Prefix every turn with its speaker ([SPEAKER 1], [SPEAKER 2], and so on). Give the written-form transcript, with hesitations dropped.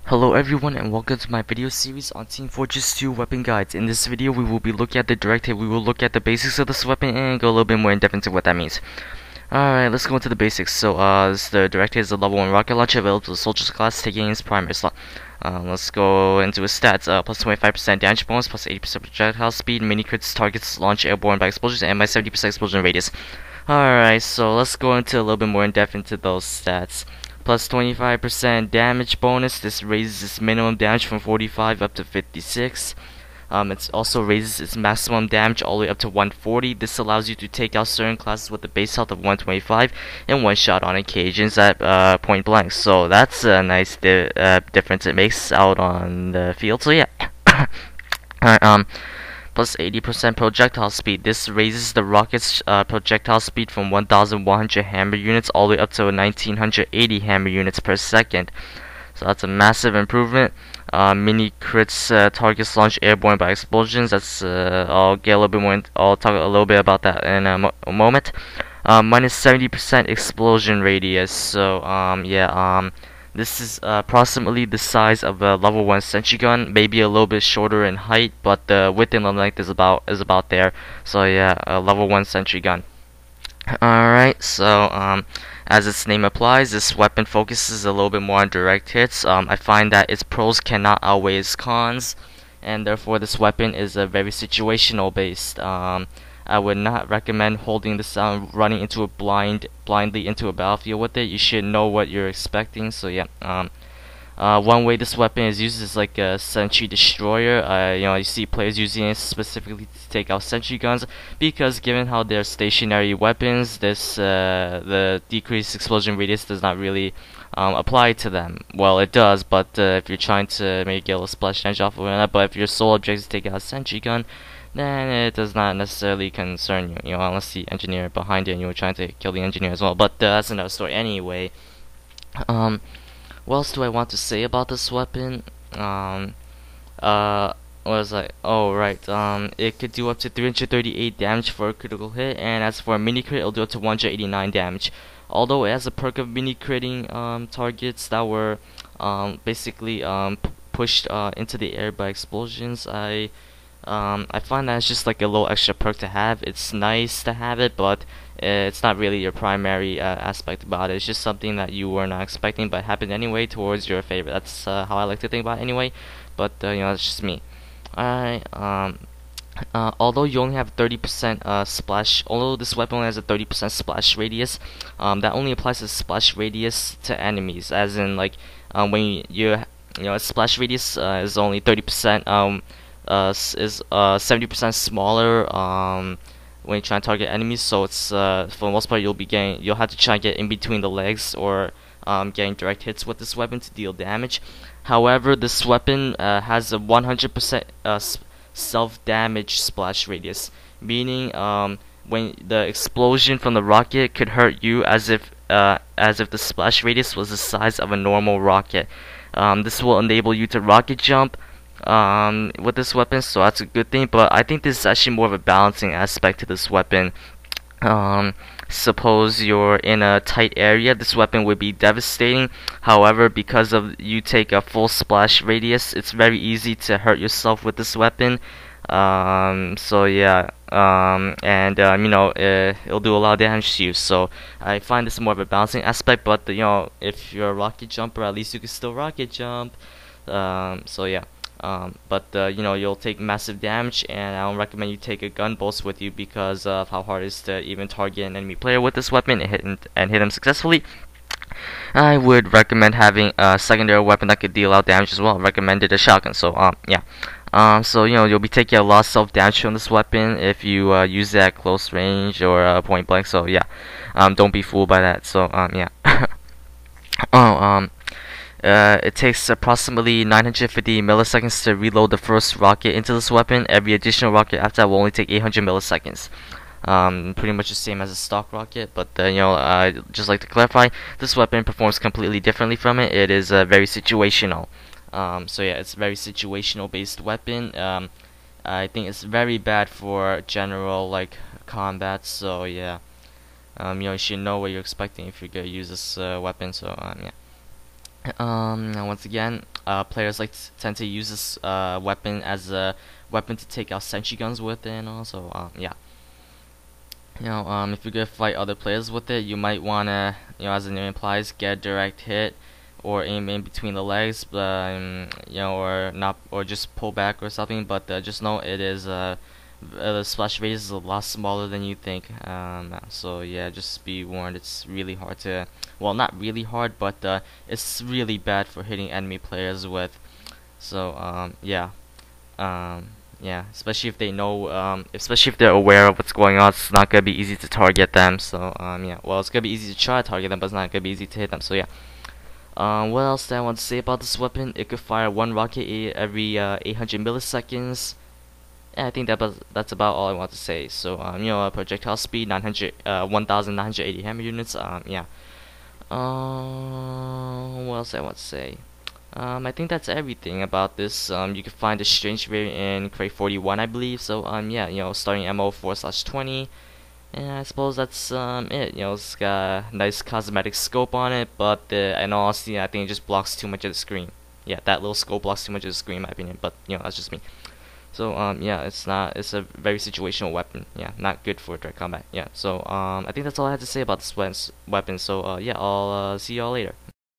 [SPEAKER 1] Hello everyone and welcome to my video series on Team Fortress 2 weapon guides. In this video we will be looking at the direct hit, we will look at the basics of this weapon and go a little bit more in depth into what that means. Alright, let's go into the basics. So the direct hit is a level 1 rocket launcher available to the soldiers class taking its primary slot. Let's go into its stats. Plus 25% damage bonus, plus 80% projectile speed, mini crits targets launch airborne by explosions, and by 70% explosion radius. Alright, so let's go into a little bit more in depth into those stats. Plus 25% damage bonus. This raises its minimum damage from 45 up to 56. It also raises its maximum damage all the way up to 140. This allows you to take out certain classes with a base health of 125 and one shot on occasions at point blank. So that's a nice difference it makes out on the field. So yeah. Alright, plus 80% projectile speed. This raises the rocket's projectile speed from 1,100 hammer units all the way up to 1,980 hammer units per second. So that's a massive improvement. Mini crits targets launch airborne by explosions. That's I'll get a little bit more. I'll talk a little bit about that in a moment. Minus 70% explosion radius. So this is approximately the size of a level 1 sentry gun, maybe a little bit shorter in height, but the width and length is about there. So yeah, a level 1 sentry gun. Alright, so as its name implies, this weapon focuses a little bit more on direct hits. I find that its pros cannot outweigh its cons, and therefore this weapon is a very situational based. I would not recommend holding this out, running into a blindly into a battlefield with it. You should know what you're expecting. So yeah, one way this weapon is used is like a sentry destroyer. You see players using it specifically to take out sentry guns because given how they're stationary weapons, the decreased explosion radius does not really apply to them. Well, it does, but if you're trying to maybe get a little splash damage off of it, but if your sole objective is to take out a sentry gun, then it does not necessarily concern you, unless the engineer behind it and you were trying to kill the engineer as well. But that's another story anyway. What else do I want to say about this weapon? What was I? Oh, right. It could do up to 338 damage for a critical hit, and as for a mini crit, it'll do up to 189 damage. Although it has a perk of mini critting targets that were basically pushed into the air by explosions, I find that it's just like a little extra perk to have. It's nice to have it, but it's not really your primary aspect about it. It's just something that you were not expecting, but happened anyway towards your favor. That's how I like to think about it anyway. But that's just me. Alright. Although you only have 30% splash, although this weapon only has a 30% splash radius, that only applies to splash radius to enemies. As in, like when a splash radius is only 30%. Is 70% smaller when you try and target enemies. So it's for the most part you'll have to try and get in between the legs or getting direct hits with this weapon to deal damage. However, this weapon has a 100% self-damage splash radius, meaning when the explosion from the rocket could hurt you as if the splash radius was the size of a normal rocket. This will enable you to rocket jump with this weapon, so that's a good thing. But I think this is actually more of a balancing aspect to this weapon. Suppose you're in a tight area, this weapon would be devastating. However, because of you take a full splash radius, it's very easy to hurt yourself with this weapon. So yeah, it'll do a lot of damage to you. So I find this more of a balancing aspect. But if you're a rocket jumper, at least you can still rocket jump. So yeah. You'll take massive damage, and I don't recommend you take a gun bolster with you because of how hard it is to even target an enemy player with this weapon and hit him successfully. I would recommend having a secondary weapon that could deal out damage as well. Recommended a shotgun. So yeah. You'll be taking a lot of self damage from this weapon if you use it at close range or point blank. So yeah, don't be fooled by that. So yeah. It takes approximately 950 milliseconds to reload the first rocket into this weapon. Every additional rocket after that will only take 800 milliseconds. Pretty much the same as a stock rocket, but I just like to clarify, this weapon performs completely differently from it. It is very situational. So yeah, it's a very situational based weapon. I think it's very bad for general combat. So yeah. You should know what you're expecting if you're gonna use this weapon. So yeah. Now once again, players tend to use this weapon as a weapon to take out sentry guns with it, and also yeah. If you're gonna fight other players with it, you might wanna, as the name implies, get a direct hit or aim in between the legs, but or not, or just pull back or something. But just know it is the splash radius is a lot smaller than you think. So yeah, just be warned. It's really hard to, well, not really hard, but it's really bad for hitting enemy players with. So yeah. Yeah, especially if they know, especially if they're aware of what's going on, it's not gonna be easy to target them. So yeah, well, it's gonna be easy to try to target them, but it's not gonna be easy to hit them. So yeah. What else do I want to say about this weapon? It could fire one rocket every 800 milliseconds. Yeah, I think that's about all I want to say. So projectile speed 1980 hammer units. Yeah. What else I want to say? I think that's everything about this. You can find the strange variant in crate 41, I believe. So yeah, starting ammo 4/20. And I suppose that's it. It's got a nice cosmetic scope on it, but in all honesty, I think it just blocks too much of the screen. Yeah, that little scope blocks too much of the screen, in my opinion. But that's just me. So yeah, it's a very situational weapon. Yeah, not good for direct combat. Yeah, so I think that's all I had to say about this weapon. So yeah, I'll see y'all later.